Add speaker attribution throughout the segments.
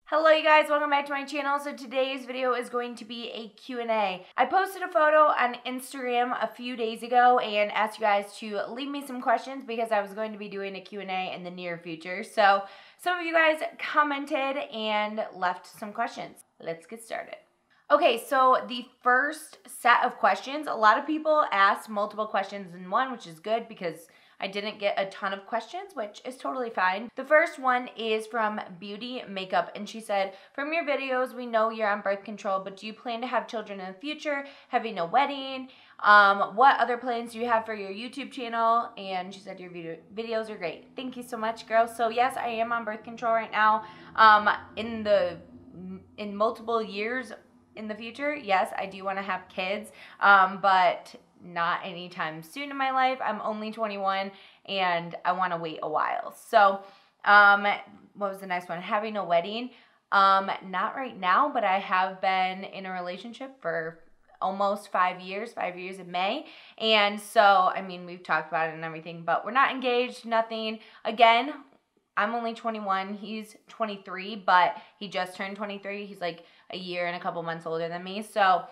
Speaker 1: Hello you guys, welcome back to my channel. So today's video is going to be a Q&A. I posted a photo on Instagram a few days ago and asked you guys to leave me some questions because I was going to be doing a Q&A in the near future. So some of you guys commented and left some questions. Let's get started. Okay, so the first set of questions, a lot of people asked multiple questions in one, which is good because I didn't get a ton of questions, which is totally fine. The first one is from Beauty Makeup, and she said, from your videos, we know you're on birth control, but do you plan to have children in the future, having a wedding? What other plans do you have for your YouTube channel? And she said, your videos are great. Thank you so much, girls. So yes, I am on birth control right now. In multiple years in the future, yes, I do want to have kids, but not anytime soon in my life. I'm only 21 and I want to wait a while. So, what was the next one? Having a wedding. Not right now, but I have been in a relationship for almost 5 years in May. And so, I mean, we've talked about it and everything, but we're not engaged, nothing. Again, I'm only 21, he's 23, but he just turned 23. He's like a year and a couple months older than me. So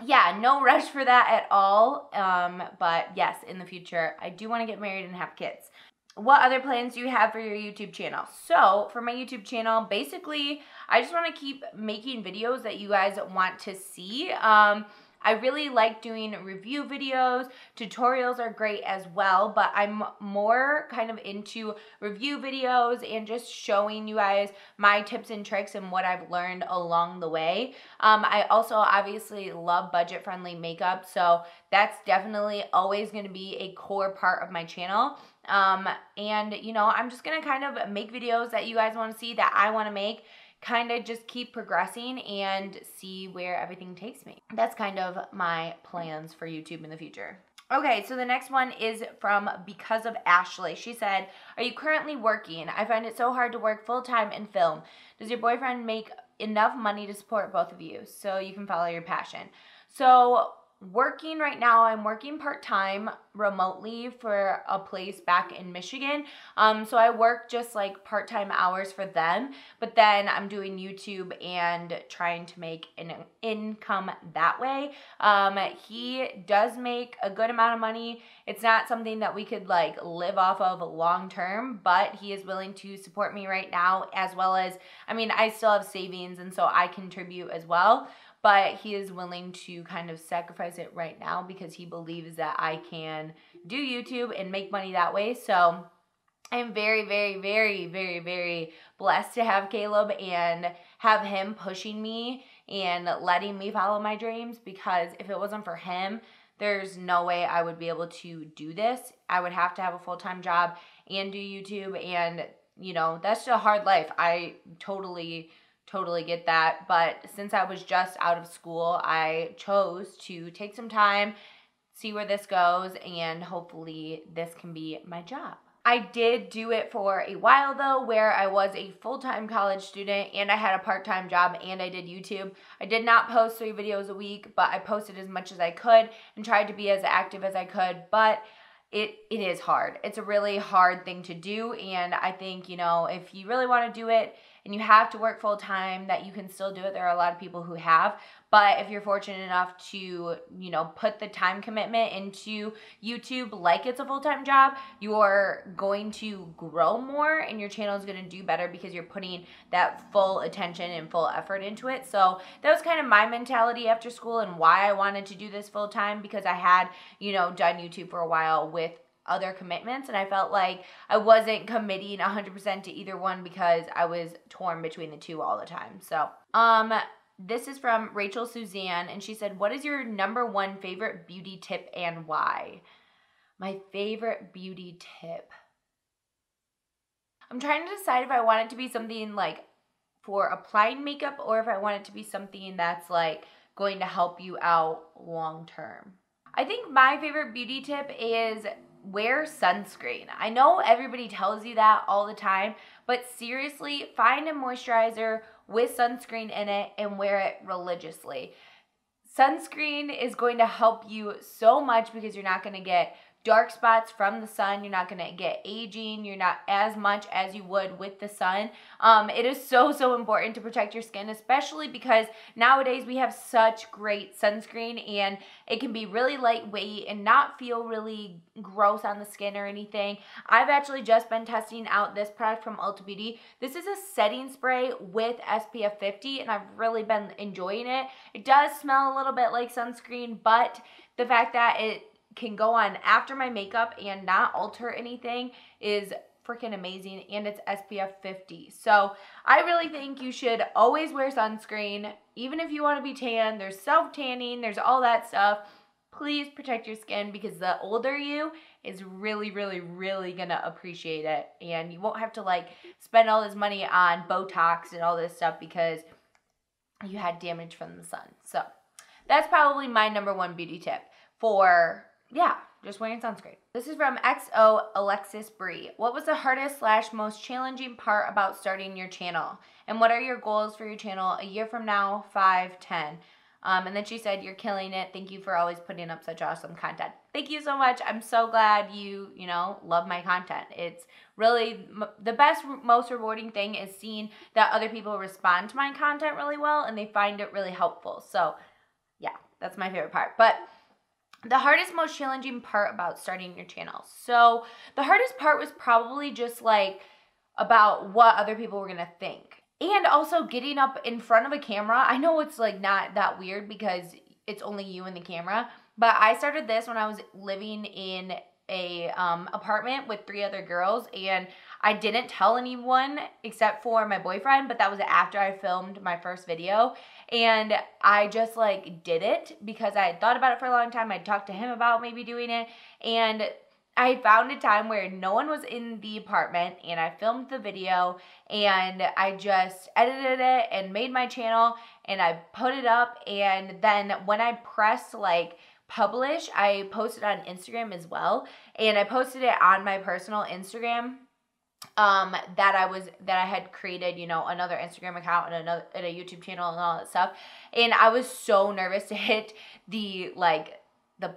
Speaker 1: yeah, no rush for that at all. But yes, in the future, I do want to get married and have kids. What other plans do you have for your YouTube channel? So for my YouTube channel, basically, I just want to keep making videos that you guys want to see. I really like doing review videos. Tutorials are great as well, but I'm more kind of into review videos and just showing you guys my tips and tricks and what I've learned along the way. I also obviously love budget-friendly makeup, so that's definitely always going to be a core part of my channel. And you know, I'm just going to kind of make videos that you guys want to see, that I want to make, kind of just keep progressing and see where everything takes me. That's kind of my plans for YouTube in the future. Okay, so the next one is from Because of Ashley. She said, are you currently working? I find it so hard to work full-time and film. Does your boyfriend make enough money to support both of you so you can follow your passion? So working right now, I'm working part-time remotely for a place back in Michigan. So I work just like part-time hours for them, but then I'm doing YouTube and trying to make an income that way. He does make a good amount of money. It's not something that we could like live off of long-term, but he is willing to support me right now, as well as, I mean, I still have savings and so I contribute as well. But he is willing to kind of sacrifice it right now because he believes that I can do YouTube and make money that way. So I'm very, very, very, very, very blessed to have Caleb and have him pushing me and letting me follow my dreams, because if it wasn't for him, there's no way I would be able to do this. I would have to have a full-time job and do YouTube, and you know, that's just a hard life. I totally get that, but since I was just out of school, I chose to take some time, see where this goes, and hopefully this can be my job. I did do it for a while though, where I was a full-time college student and I had a part-time job and I did YouTube. I did not post 3 videos a week, but I posted as much as I could and tried to be as active as I could, but it is hard. It's a really hard thing to do, and I think, you know, if you really want to do it and you have to work full time, that you can still do it. There are a lot of people who have, but if you're fortunate enough to, you know, put the time commitment into YouTube like it's a full-time job, you're going to grow more and your channel is going to do better because you're putting that full attention and full effort into it. So that was kind of my mentality after school and why I wanted to do this full-time, because I had, you know, done YouTube for a while with other commitments, and I felt like I wasn't committing 100% to either one because I was torn between the two all the time. So this is from Rachel Suzanne, and she said, what is your #1 favorite beauty tip and why? My favorite beauty tip, I'm trying to decide if I want it to be something like for applying makeup or if I want it to be something that's like going to help you out long term. I think my favorite beauty tip is wear sunscreen. I know everybody tells you that all the time, but seriously, find a moisturizer with sunscreen in it and wear it religiously. Sunscreen is going to help you so much because you're not going to get dark spots from the sun. You're not going to get aging. You're not as much as you would with the sun. It is so, so important to protect your skin, especially because nowadays we have such great sunscreen and it can be really lightweight and not feel really gross on the skin or anything. I've actually just been testing out this product from Ulta Beauty. This is a setting spray with SPF 50 and I've really been enjoying it. It does smell a little bit like sunscreen, but the fact that it can go on after my makeup and not alter anything is freaking amazing, and it's SPF 50. So I really think you should always wear sunscreen, even if you want to be tan. There's self-tanning, there's all that stuff. Please protect your skin, because the older you is really, really, really gonna appreciate it, and you won't have to like spend all this money on Botox and all this stuff because you had damage from the sun. So that's probably my number one beauty tip for, yeah, just wearing sunscreen. This is from XO Alexis Brie. What was the hardest / most challenging part about starting your channel? And what are your goals for your channel a year from now, 5, 10? And then she said, you're killing it. Thank you for always putting up such awesome content. Thank you so much. I'm so glad you know, love my content. It's really the best, most rewarding thing is seeing that other people respond to my content really well and they find it really helpful. So yeah, that's my favorite part. But the hardest, most challenging part about starting your channel. So the hardest part was probably just like about what other people were going to think. And also getting up in front of a camera. I know it's like not that weird because it's only you and the camera, but I started this when I was living in a apartment with 3 other girls, and I didn't tell anyone except for my boyfriend, but that was after I filmed my first video, and I just like did it because I had thought about it for a long time. I talked to him about maybe doing it, and I found a time where no one was in the apartment, and I filmed the video, and I just edited it and made my channel, and I put it up, and then when I pressed like publish, I posted on Instagram as well, and I posted it on my personal Instagram that I had created, you know, another Instagram account and a YouTube channel and all that stuff, and I was so nervous to hit the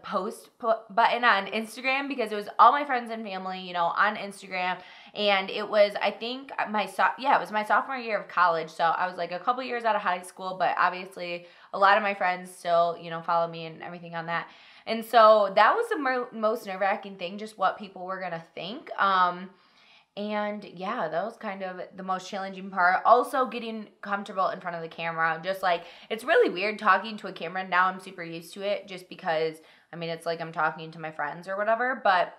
Speaker 1: post button on Instagram because it was all my friends and family, you know, on Instagram, and it was, I think, it was my sophomore year of college, so I was like a couple years out of high school, but obviously a lot of my friends still, you know, follow me and everything on that, and so that was the most nerve-wracking thing, just what people were gonna think, and yeah, that was kind of the most challenging part. Also getting comfortable in front of the camera. Just like, it's really weird talking to a camera. Now I'm super used to it just because, I mean, it's like I'm talking to my friends or whatever. But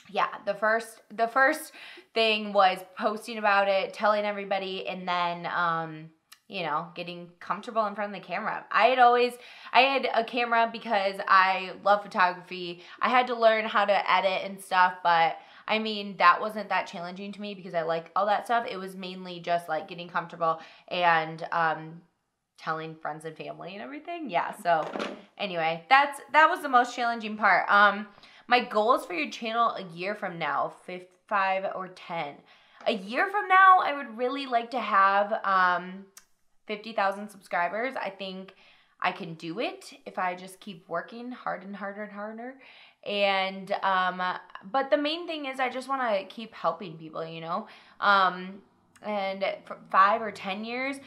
Speaker 1: yeah, the first thing was posting about it, telling everybody, and then, you know, getting comfortable in front of the camera. I had a camera because I love photography. I had to learn how to edit and stuff, but I mean, that wasn't that challenging to me because I like all that stuff. It was mainly just like getting comfortable and telling friends and family and everything. Yeah, so anyway, that was the most challenging part. My goals for your channel a year from now, 5 or 10. A year from now, I would really like to have 50,000 subscribers. I think I can do it if I just keep working hard and harder and harder. And but the main thing is I just want to keep helping people, you know, and for 5 or 10 years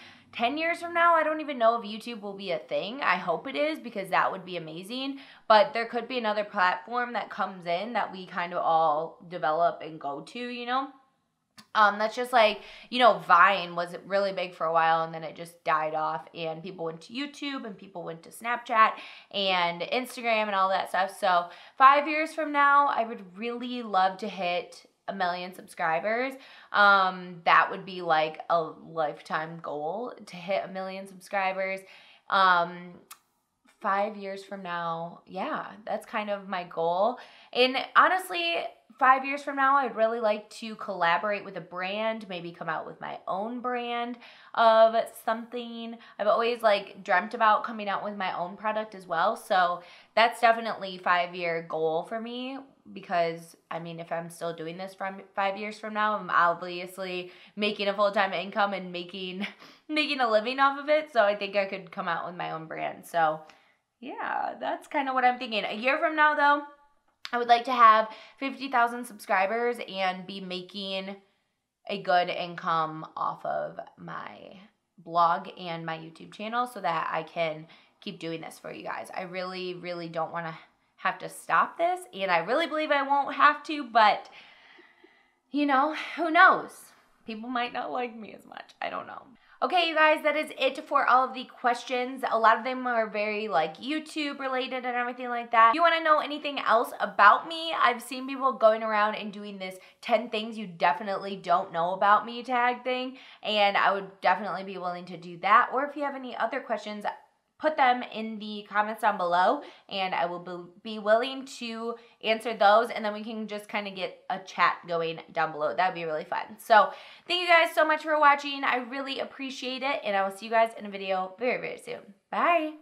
Speaker 1: from now, I don't even know if YouTube will be a thing. I hope it is, because that would be amazing, but there could be another platform that comes in that we kind of all develop and go to, you know. That's just like, you know, Vine was really big for a while and then it just died off, and people went to YouTube and people went to Snapchat and Instagram and all that stuff. So 5 years from now, I would really love to hit 1 million subscribers. That would be like a lifetime goal to hit 1 million subscribers. 5 years from now, yeah, that's kind of my goal. And honestly, 5 years from now, I'd really like to collaborate with a brand, maybe come out with my own brand of something. I've always like dreamt about coming out with my own product as well. So that's definitely 5-year goal for me, because I mean, if I'm still doing this from 5 years from now, I'm obviously making a full-time income and making a living off of it. So I think I could come out with my own brand. So yeah, that's kind of what I'm thinking. A year from now though, I would like to have 50,000 subscribers and be making a good income off of my blog and my YouTube channel so that I can keep doing this for you guys. I really, really don't want to have to stop this, and I really believe I won't have to, but you know, who knows? People might not like me as much. I don't know. Okay, you guys, that is it for all of the questions. A lot of them are very like YouTube related and everything like that. If you want to know anything else about me, I've seen people going around and doing this 10 things you definitely don't know about me tag thing, and I would definitely be willing to do that. Or if you have any other questions, put them in the comments down below, and I will be willing to answer those, and then we can just kind of get a chat going down below. That would be really fun. So thank you guys so much for watching. I really appreciate it, and I will see you guys in a video very, very soon. Bye.